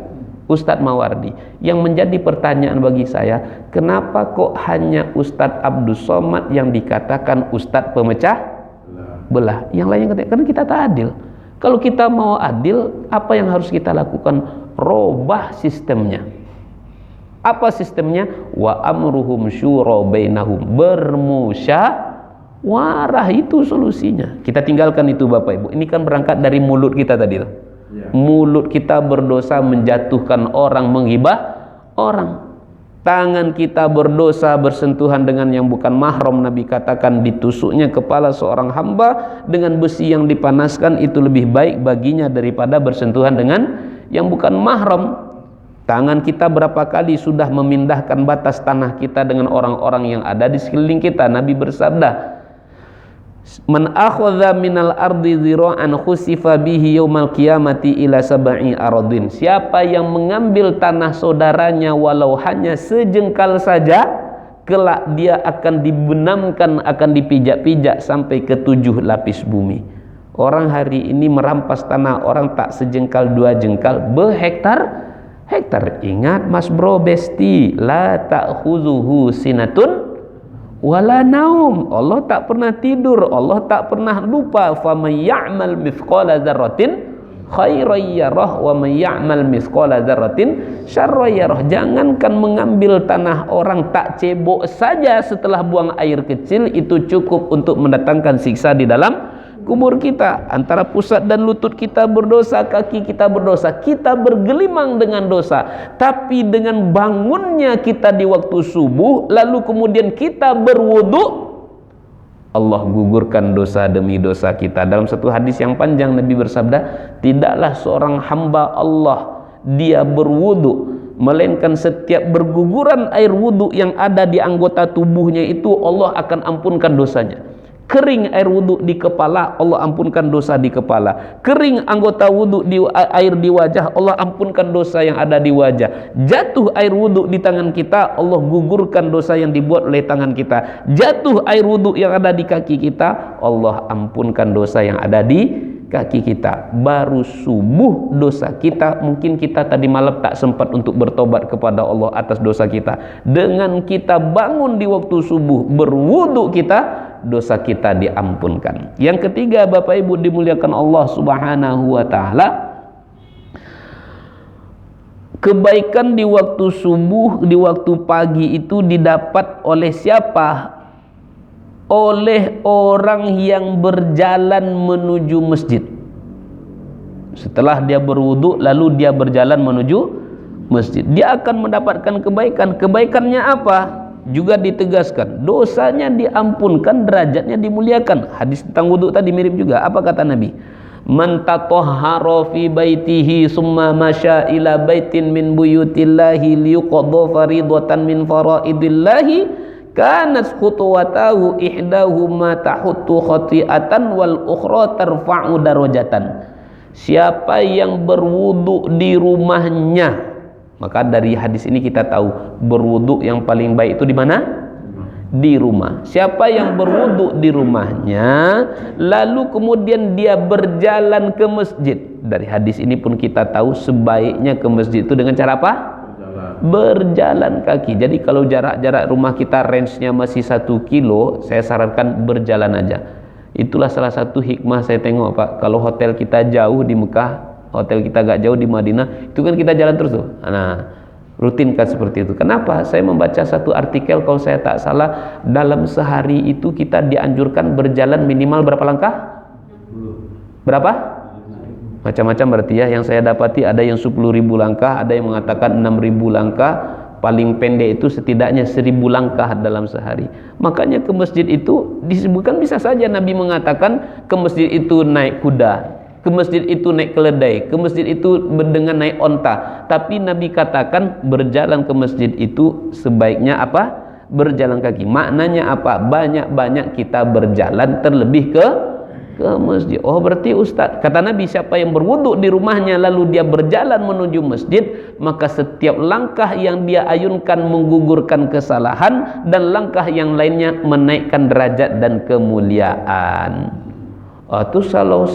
Ustadz Mawardi. Yang menjadi pertanyaan bagi saya, kenapa kok hanya Ustadz Abdus Somad yang dikatakan ustadz pemecah belah. Yang lainnya kata, karena kita tak adil. Kalau kita mau adil, apa yang harus kita lakukan? Robah sistemnya. Apa sistemnya? Wa amruhum syura bainahum, bermusyawarah, itu solusinya. Kita tinggalkan itu Bapak Ibu. Ini kan berangkat dari mulut kita tadi tuh. Mulut kita berdosa menjatuhkan orang, menghibah orang. Tangan kita berdosa bersentuhan dengan yang bukan mahram. Nabi katakan ditusuknya kepala seorang hamba dengan besi yang dipanaskan itu lebih baik baginya daripada bersentuhan dengan yang bukan mahram. Tangan kita berapa kali sudah memindahkan batas tanah kita dengan orang-orang yang ada di sekeliling kita. Nabi bersabda, man akhadha minal ardi zira'an khusifa bihi yaumal qiyamati ila sab'i aradin. Siapa yang mengambil tanah saudaranya walau hanya sejengkal saja, kelak dia akan dibenamkan, akan dipijak-pijak sampai ke 7 lapis bumi. Orang hari ini merampas tanah orang tak sejengkal 2 jengkal, berhektar hektar. Ingat Mas Bro Besti, la ta'khuzuhu sinatun wala naum. Allah tak pernah tidur, Allah tak pernah lupa. Faman ya'mal mithqala dzarratin khairan yarah wa man ya'mal mithqala dzarratin syarran yarah. Jangankan mengambil tanah orang, tak cebok saja setelah buang air kecil itu cukup untuk mendatangkan siksa di dalam kubur kita. Antara pusat dan lutut kita berdosa, kaki kita berdosa, kita bergelimang dengan dosa. Tapi dengan bangunnya kita di waktu subuh, lalu kemudian kita berwudu, Allah gugurkan dosa demi dosa kita. Dalam satu hadis yang panjang Nabi bersabda, tidaklah seorang hamba Allah dia berwudu, melainkan setiap berguguran air wudu yang ada di anggota tubuhnya itu Allah akan ampunkan dosanya. Kering air wudu di kepala, Allah ampunkan dosa di kepala. Kering anggota wudu di air di wajah, Allah ampunkan dosa yang ada di wajah. Jatuh air wudu di tangan kita, Allah gugurkan dosa yang dibuat oleh tangan kita. Jatuh air wudu yang ada di kaki kita, Allah ampunkan dosa yang ada di kaki kita. Baru subuh dosa kita, mungkin kita tadi malam tak sempat untuk bertobat kepada Allah atas dosa kita. Dengan kita bangun di waktu subuh berwudu kita, dosa kita diampunkan. Yang ketiga Bapak Ibu dimuliakan Allah Subhanahu wa taala, kebaikan di waktu subuh, di waktu pagi itu didapat oleh siapa? Oleh orang yang berjalan menuju masjid. Setelah dia berwudu lalu dia berjalan menuju masjid, dia akan mendapatkan kebaikan. Kebaikannya apa? Juga ditegaskan, dosanya diampunkan, derajatnya dimuliakan. Hadis tentang wudu tadi mirip juga. Apa kata Nabi? Man tatahhara fi baitihi summa masya ila baitin min buyutillahi liyuqadha faridatan min faraidillahi kanat khutuwatahu ihdahuma tahuttu khati'atan wal ukhra tarfa'u darajatan. Siapa yang berwudu di rumahnya, maka dari hadis ini kita tahu berwudu yang paling baik itu di mana? Di rumah. Siapa yang berwudu di rumahnya lalu kemudian dia berjalan ke masjid, dari hadis ini pun kita tahu sebaiknya ke masjid itu dengan cara apa? Berjalan kaki. Jadi kalau jarak-jarak rumah kita range-nya masih 1 kilo, saya sarankan berjalan aja. Itulah salah satu hikmah saya tengok Pak, kalau hotel kita jauh di Mekah, hotel kita agak jauh di Madinah, itu kan kita jalan terus tuh. Nah, rutinkan seperti itu. Kenapa? Saya membaca satu artikel kalau saya tak salah, dalam sehari itu kita dianjurkan berjalan minimal berapa langkah? Berapa? Macam-macam berarti ya. Yang saya dapati ada yang 10.000 langkah, ada yang mengatakan 6.000 langkah. Paling pendek itu setidaknya 1.000 langkah dalam sehari. Makanya ke masjid itu disebutkan, bisa saja Nabi mengatakan ke masjid itu naik kuda, ke masjid itu naik keledai, ke masjid itu dengan naik onta. Tapi Nabi katakan berjalan ke masjid itu sebaiknya apa? Berjalan kaki. Maknanya apa? Banyak-banyak kita berjalan, terlebih ke masjid. Oh berarti Ustaz, kata Nabi, siapa yang berwudu di rumahnya lalu dia berjalan menuju masjid, maka setiap langkah yang dia ayunkan menggugurkan kesalahan, dan langkah yang lainnya menaikkan derajat dan kemuliaan. Terus kalau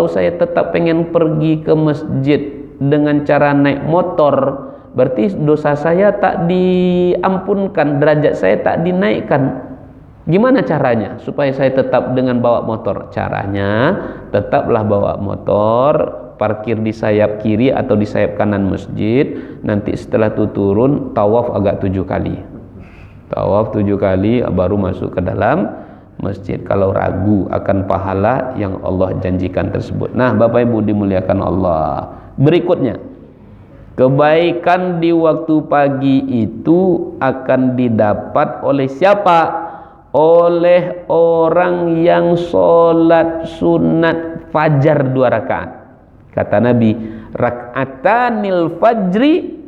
saya tetap pengen pergi ke masjid dengan cara naik motor, berarti dosa saya tak diampunkan, derajat saya tak dinaikkan. Gimana caranya supaya saya tetap dengan bawa motor? Caranya tetaplah bawa motor, parkir di sayap kiri atau di sayap kanan masjid. Nanti setelah itu turun, tawaf agak 7 kali. Tawaf 7 kali baru masuk ke dalam masjid. Kalau ragu akan pahala yang Allah janjikan tersebut. Nah, Bapak Ibu dimuliakan Allah. Berikutnya, kebaikan di waktu pagi itu akan didapat oleh siapa? Oleh orang yang sholat sunat fajar 2 rakaat. Kata Nabi, rakaatanil fajri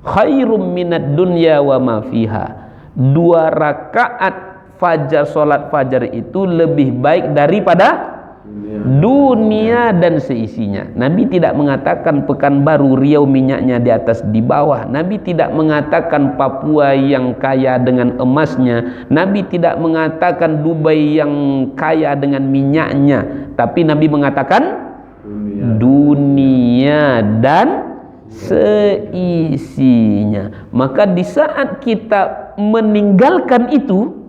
khairum minad dunya wa ma fiha. 2 rakaat fajar, sholat fajar itu lebih baik daripada dunia dan seisinya. Nabi tidak mengatakan Pekanbaru Riau minyaknya di atas di bawah. Nabi tidak mengatakan Papua yang kaya dengan emasnya. Nabi tidak mengatakan Dubai yang kaya dengan minyaknya. Tapi Nabi mengatakan dunia dan seisinya. Maka di saat kita meninggalkan itu,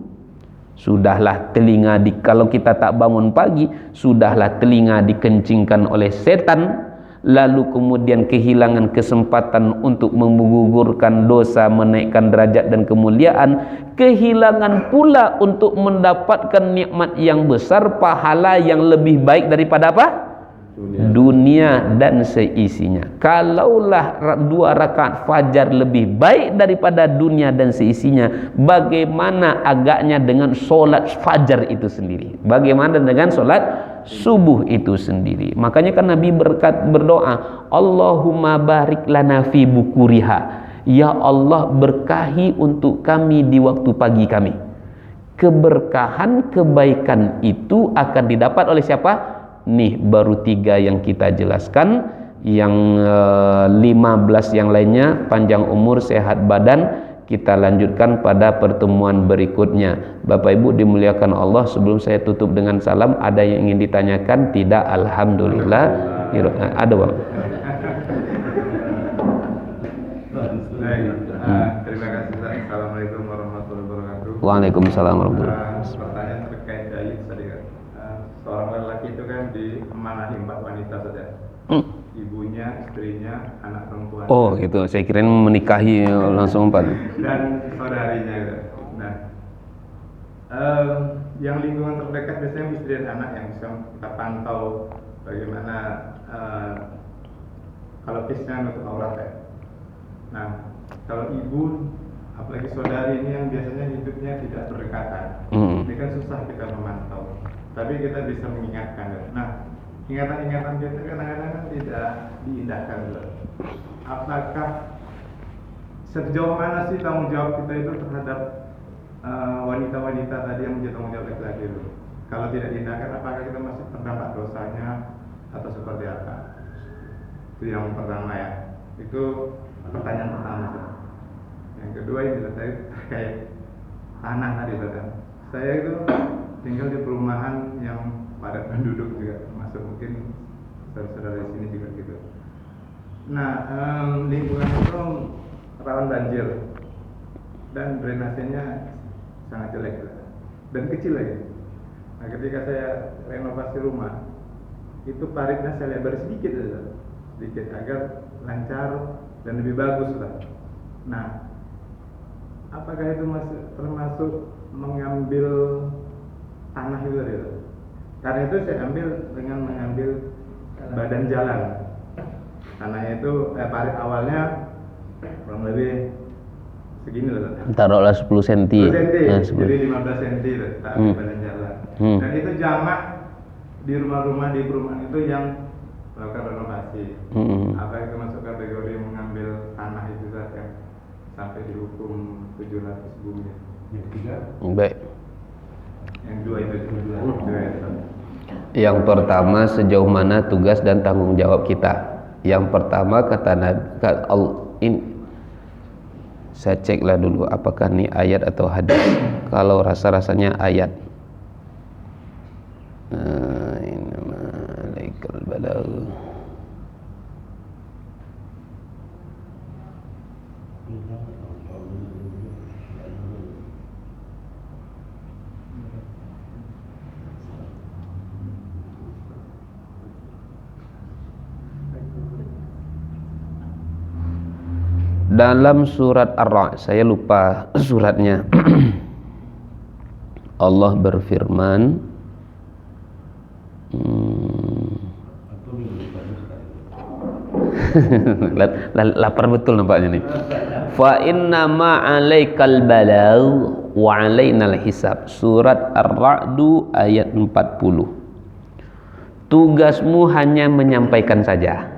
sudahlah telinga kalau kita tak bangun pagi, sudahlah telinga dikencingkan oleh setan, lalu kemudian kehilangan kesempatan untuk menggugurkan dosa, menaikkan derajat dan kemuliaan, kehilangan pula untuk mendapatkan nikmat yang besar, pahala yang lebih baik daripada apa? Dunia dan seisinya. Kalaulah 2 rakaat fajar lebih baik daripada dunia dan seisinya, bagaimana agaknya dengan solat fajar itu sendiri? Bagaimana dengan solat subuh itu sendiri? Makanya kan Nabi berdoa, Allahumma barik lana fi bukuriha. Ya Allah, berkahi untuk kami di waktu pagi kami. Keberkahan, kebaikan itu akan didapat oleh siapa? Nih baru 3 yang kita jelaskan. Yang 15 yang lainnya, panjang umur, sehat badan, kita lanjutkan pada pertemuan berikutnya. Bapak Ibu dimuliakan Allah, sebelum saya tutup dengan salam, ada yang ingin ditanyakan? Tidak? Alhamdulillah. Ada Bang? Terima kasih. Assalamualaikum warahmatullahi wabarakatuh. Waalaikumsalam warahmatullahi wabarakatuh. Pertanyaan terkait dalil tadi kan. Seorang lelaki itu kan diamanahi 4 wanita saja. Ibunya, istrinya, anak perempuan. Oh gitu, saya kirain menikahi langsung 4. Dan saudarinya gitu. Nah, yang lingkungan terdekat biasanya istri dan anak yang bisa kita pantau bagaimana kalau kisahnya untuk aurat ya. Nah, kalau ibu, apalagi saudari ini yang biasanya hidupnya tidak berdekatan, ini kan susah kita memantau. Tapi kita bisa mengingatkan. Nah, ingatan-ingatan kita kadang-kadang tidak diindahkan. Apakah sejauh mana sih tanggung jawab kita itu terhadap wanita-wanita tadi yang menjadi tanggung jawab laki-laki itu? Kalau tidak diindahkan, apakah kita masih terdampak dosanya atau seperti apa? Itu yang pertama ya. Itu pertanyaan pertama. Yang kedua ini terkait tanah tadi saudara. Saya itu tinggal di perumahan yang padat penduduk juga, termasuk mungkin saudara-saudara di sini juga gitu. Nah, lingkungan itu rawan banjir dan drainasenya sangat jelek dan kecil lagi. Nah, ketika saya renovasi rumah, itu paritnya saya lebar sedikit agar lancar dan lebih bagus lah. Nah, apakah itu termasuk mengambil tanah itu tadi? Karena itu saya ambil dengan mengambil badan jalan. Tanahnya itu parit awalnya kurang lebih segini loh. Taruhlah 10 cm. 10 cm. Jadi 15 cm badan jalan. Dan itu jamak di rumah-rumah di perumahan itu yang melakukan renovasi. Apa itu masuk kategori mengambil tanah itu saja sampai dihukum 700 bumi? Yang tiga. Baik. Yang dua itu. Yang pertama, sejauh mana tugas dan tanggung jawab kita? Yang pertama kata Nabi, saya ceklah dulu apakah ini ayat atau hadis. Kalau rasa-rasanya ayat. Innama alaikal balagh. Dalam surat Ar-Ra'd, saya lupa suratnya. Allah berfirman, lapar betul nampaknya nih. Fa inna ma 'alaikal balagh wa 'alainal hisab. Surat Ar-Ra'd ayat 40. Tugasmu hanya menyampaikan saja,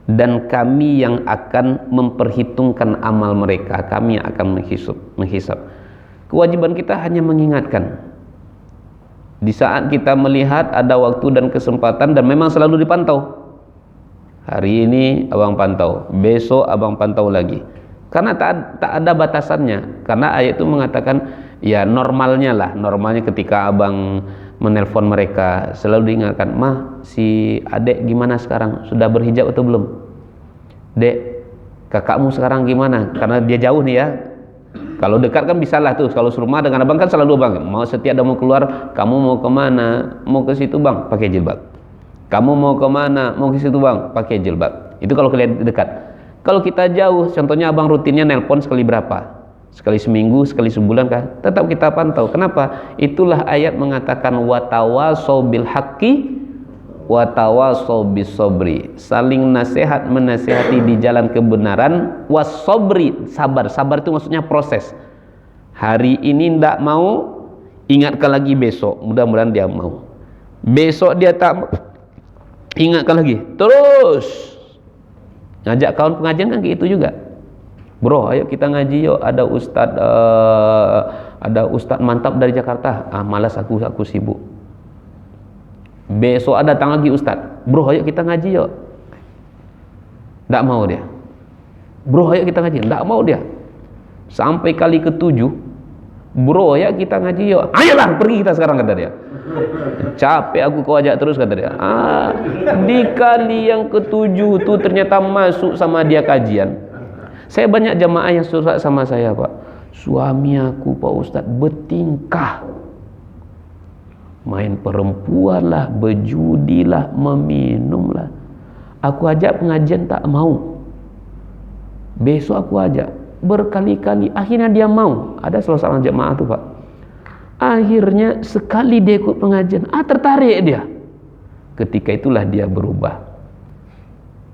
dan kami yang akan memperhitungkan amal mereka, kami yang akan menghisab. Kewajiban kita hanya mengingatkan. Di saat kita melihat ada waktu dan kesempatan, dan memang selalu dipantau. Hari ini abang pantau, besok abang pantau lagi. Karena tak ada batasannya. Karena ayat itu mengatakan, ya normalnya ketika abang menelpon mereka, selalu diingatkan, "Mah, si adek gimana sekarang? Sudah berhijab atau belum? Dek, kakakmu sekarang gimana?" Karena dia jauh nih ya. Kalau dekat kan bisalah tuh. Kalau serumah dengan abang kan selalu abang, mau setiap ada mau keluar, kamu mau kemana? Mau ke situ bang, pakai jilbab. Kamu mau kemana? Mau ke situ bang, pakai jilbab. Itu kalau kalian dekat. Kalau kita jauh, contohnya abang rutinnya nelpon sekali berapa? Sekali seminggu, sekali sebulan kah? Tetap kita pantau. Kenapa? Itulah ayat mengatakan watawasau bil haqqi watawasau bis sabri. Saling nasihat menasihati di jalan kebenaran, wasobri, sabar. Sabar itu maksudnya proses. Hari ini ndak mau, ingatkan lagi besok. Mudah-mudahan dia mau. Besok dia tak, ingatkan lagi. Terus ngajak kawan pengajian kan kayak itu juga. Bro, ayo kita ngaji yuk. Ada ustad mantap dari Jakarta. Malas aku sibuk. Besok datang lagi ustad. Bro, ayo kita ngaji yuk. Nggak mau dia. Bro, ayo kita ngaji. Nggak mau dia. Sampai kali ke-7, bro, ayo kita ngaji yuk. Ayolah, pergi kita sekarang, kata dia. Capek aku kau ajak terus, kata dia. Di kali yang ke-7 tuh ternyata masuk sama dia kajian. Saya banyak jamaah yang surat sama saya, Pak. Suami aku, Pak Ustadz, bertingkah. Main perempuan lah, berjudi lah, meminum lah. Aku ajak pengajian tak mau. Besok aku ajak. Berkali-kali. Akhirnya dia mau. Ada salah seorang jamaah tuh, Pak. Akhirnya sekali dia ikut pengajian, tertarik dia. Ketika itulah dia berubah.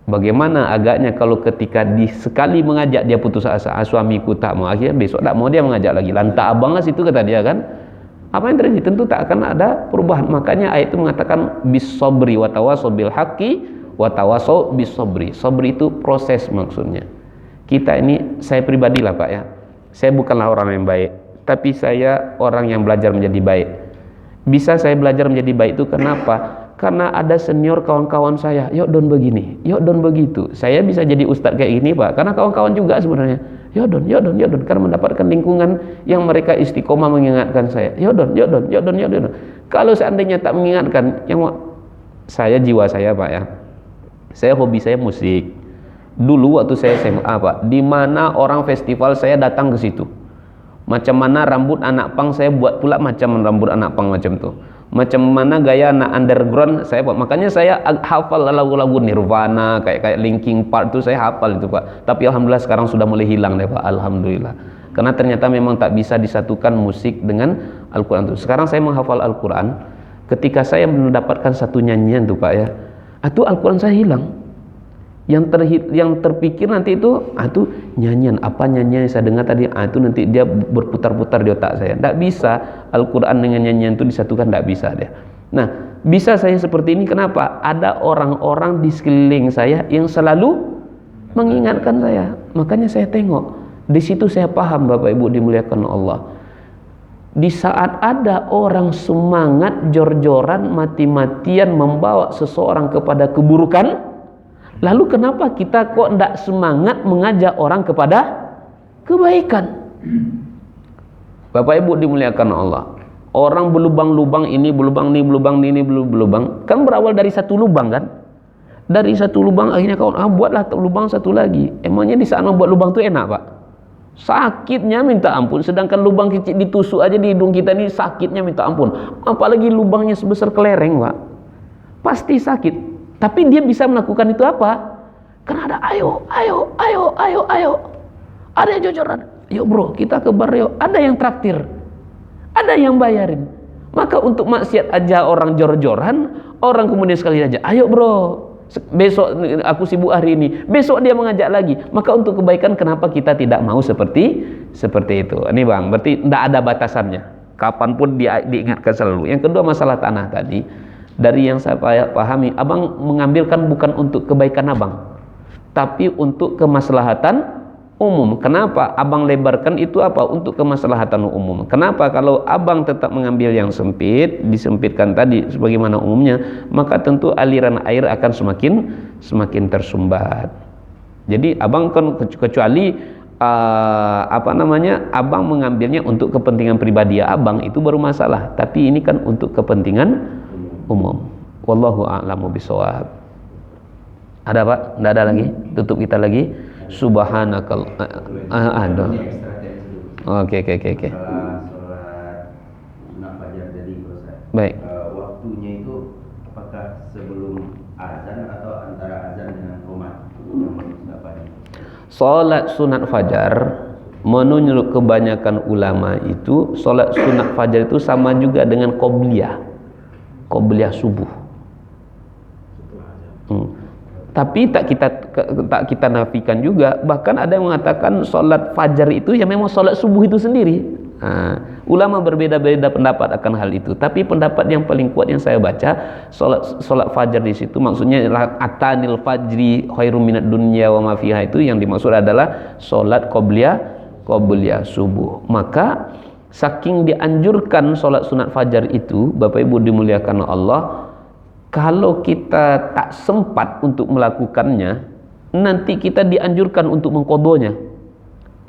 Bagaimana agaknya kalau ketika sekali mengajak dia putus asa, suamiku tak mau, akhirnya besok tak mau dia mengajak lagi. Lantak abang lah situ, kata dia kan. Apa yang terjadi? Tentu tak akan ada perubahan. Makanya ayat itu mengatakan bis sabri wa tawasau bil haqqi wa tawasau bis sabri. Sabri itu proses maksudnya. Kita ini, saya pribadi lah Pak ya. Saya bukanlah orang yang baik, tapi saya orang yang belajar menjadi baik. Bisa saya belajar menjadi baik itu kenapa? Karena ada senior kawan-kawan saya, yuk don begini, yuk don begitu. Saya bisa jadi ustadz kayak gini Pak, karena kawan-kawan juga sebenarnya. Yuk don, karena mendapatkan lingkungan yang mereka istiqomah mengingatkan saya. Yuk don. Kalau seandainya tak mengingatkan, saya jiwa saya Pak ya. Saya hobi saya musik. Dulu waktu saya SMA Pak, di mana orang festival saya datang ke situ. Macam mana rambut anak pang saya buat pula macam rambut anak pang macam tuh. Macam mana gaya anak underground saya buat. Makanya saya hafal lagu-lagu Nirvana, kayak Linkin Park itu saya hafal itu Pak. Tapi alhamdulillah sekarang sudah mulai hilang deh Pak. Alhamdulillah. Karena ternyata memang tak bisa disatukan musik dengan Al-Quran itu. Sekarang saya menghafal Al-Quran. Ketika saya mendapatkan satu nyanyian tuh Pak ya, itu Al-Quran saya hilang. Yang terpikir nanti itu nyanyian yang saya dengar tadi, itu nanti dia berputar-putar di otak saya. Tidak bisa Al-Quran dengan nyanyian itu disatukan, tidak bisa dia. Nah, bisa saya seperti ini kenapa? Ada orang-orang di sekeliling saya yang selalu mengingatkan saya. Makanya saya tengok, di situ saya paham Bapak Ibu dimuliakan Allah. Di saat ada orang semangat jor-joran mati-matian membawa seseorang kepada keburukan, lalu kenapa kita kok tidak semangat mengajak orang kepada kebaikan? Bapak Ibu dimuliakan Allah. Orang berlubang-lubang ini, berlubang ini, berlubang ini, berlubang. Kan berawal dari satu lubang kan? Dari satu lubang akhirnya kawan, buatlah lubang satu lagi. Emangnya di saat membuat lubang itu enak Pak? Sakitnya minta ampun. Sedangkan lubang kecil ditusuk aja di hidung kita ini sakitnya minta ampun. Apalagi lubangnya sebesar kelereng Pak. Pasti sakit. Tapi dia bisa melakukan itu apa? Kan ada ayo. Ada yang jojoran. Yuk bro, kita ke bar yuk. Ada yang traktir. Ada yang bayarin. Maka untuk maksiat aja orang jor-joran, orang kemudian sekali aja, ayo bro, besok aku sibuk hari ini, besok dia mengajak lagi. Maka untuk kebaikan kenapa kita tidak mau seperti itu? Ini bang, berarti tidak ada batasannya. Kapanpun dia diingatkan selalu. Yang kedua masalah tanah tadi, dari yang saya pahami, abang mengambilkan bukan untuk kebaikan abang, tapi untuk kemaslahatan umum. Kenapa abang lebarkan itu apa? Untuk kemaslahatan umum. Kenapa? Kalau abang tetap mengambil yang sempit, disempitkan tadi sebagaimana umumnya, maka tentu aliran air akan semakin tersumbat. Jadi abang kan kecuali abang mengambilnya untuk kepentingan pribadi abang, itu baru masalah. Tapi ini kan untuk kepentingan umum. Wallahu a'lamu bishawab. Ada Pak? Tidak ada lagi? Tutup kita lagi. Subhanakal ada. Oke. Sholat sunat fajar tadi Ustaz. Baik. Waktunya itu apakah sebelum azan atau antara azan dengan qomat? Sholat sunat fajar menurut kebanyakan ulama itu, sholat sunat fajar itu sama juga dengan qobliyah subuh. Tapi tak kita nafikan juga. Bahkan ada yang mengatakan sholat fajar itu ya memang sholat subuh itu sendiri. Ulama berbeda-beda pendapat akan hal itu. Tapi pendapat yang paling kuat yang saya baca, sholat fajar di situ maksudnya atanil fajri khairum minad dunya wa ma fiha, itu yang dimaksud adalah sholat qobliyah subuh. Maka saking dianjurkan sholat sunat fajar itu, Bapak Ibu dimuliakan Allah, kalau kita tak sempat untuk melakukannya, nanti kita dianjurkan untuk mengqadhonya.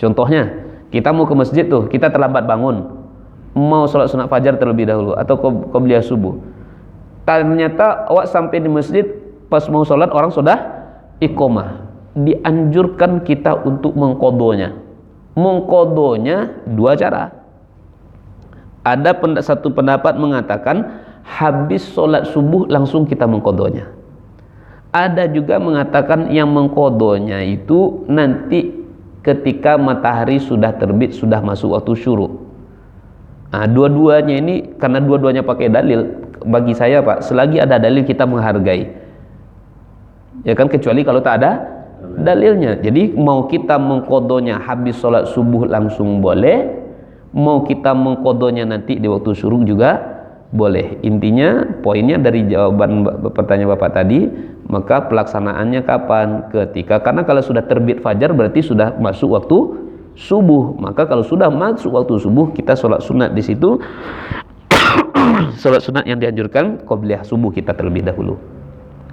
Contohnya, kita mau ke masjid tuh, kita terlambat bangun, mau sholat sunat fajar terlebih dahulu atau qobliyah subuh. Ternyata awak sampai di masjid, pas mau sholat orang sudah iqomah. Dianjurkan kita untuk mengqadhonya. Mengqadhonya dua cara. Ada satu pendapat mengatakan habis sholat subuh langsung kita mengqadhonya. Ada juga mengatakan yang mengqadhonya itu nanti ketika matahari sudah terbit, sudah masuk waktu syuruk. Dua-duanya ini, karena dua-duanya pakai dalil, bagi saya Pak, selagi ada dalil kita menghargai. Ya kan, kecuali kalau tak ada dalilnya. Jadi mau kita mengqadhonya habis sholat subuh langsung boleh, mau kita mengqadhonya nanti di waktu syuruk juga boleh. Intinya, poinnya dari jawaban pertanyaan Bapak tadi, maka pelaksanaannya kapan? Karena kalau sudah terbit fajar berarti sudah masuk waktu subuh. Maka kalau sudah masuk waktu subuh, kita sholat sunat di situ. Sholat sunat yang dianjurkan qobliyah subuh kita terlebih dahulu.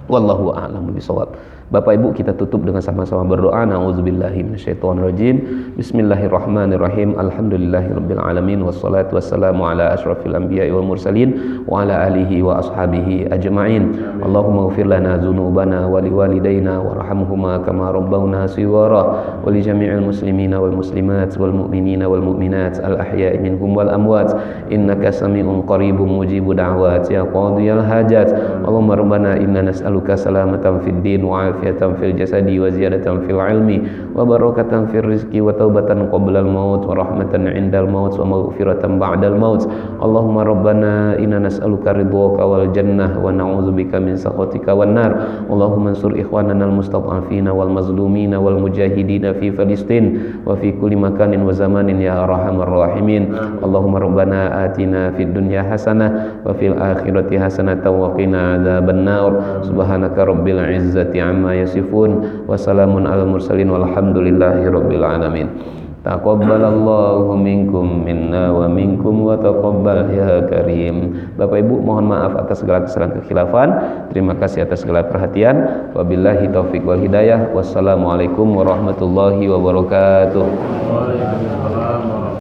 Wallahu a'lamu bishawab. Bapak Ibu, kita tutup dengan sama-sama berdoa. Na'udzubillahi minasyaitonirrajim. Bismillahirrahmanirrahim. Alhamdulillahirabbil alamin, wassalatu wassalamu ala asyrafil anbiya'i wal mursalin wa ala alihi wa ashabihi ajma'in. Allahumma ighfir lana dzunubana wa liwalidayna warhamhuma kama rabbawna shighara wa li jami'il muslimina wal muslimat wal mu'minina wal mu'minat al ahya'i minhum wal amwat innaka sami'un qaribun mujibu da'wat ya qadiyal hajat. Allahumma rabbana inna nas'aluka salamatan fid din wa afiyatan fil jasadi wa ziyadatan fil ilmi wa barakatan fil rizqi wa taubatan qabla al maut wa rahmatan 'indal maut wa maghfiratan ba'dal maut. Allahumma rabbana inna nas'aluka ridwaka wal jannah wa na'udzubika min sakhatika wan nar. Allahumma ansur ikhwanana al mustad'afina wal mazlumina wal mujahidina fi Filistin wa fi kulli makanin wa zamanin ya arhamar rahimin. Allahumma rabbana atina fid dunya hasanah wa fil akhirati hasanatan wa qina adzaban nar. Subhanaka rabbil izzati amma yasifun wa salamun alal mursalin walhamdulillahi rabbil alamin. Taqabbalallahu minkum minna wa minkum wa taqabbal ya karim. Bapak Ibu, mohon maaf atas segala kesalahan kekhilafan. Terima kasih atas segala perhatian. Wabillahi taufik wal hidayah. Wassalamualaikum warahmatullahi wabarakatuh.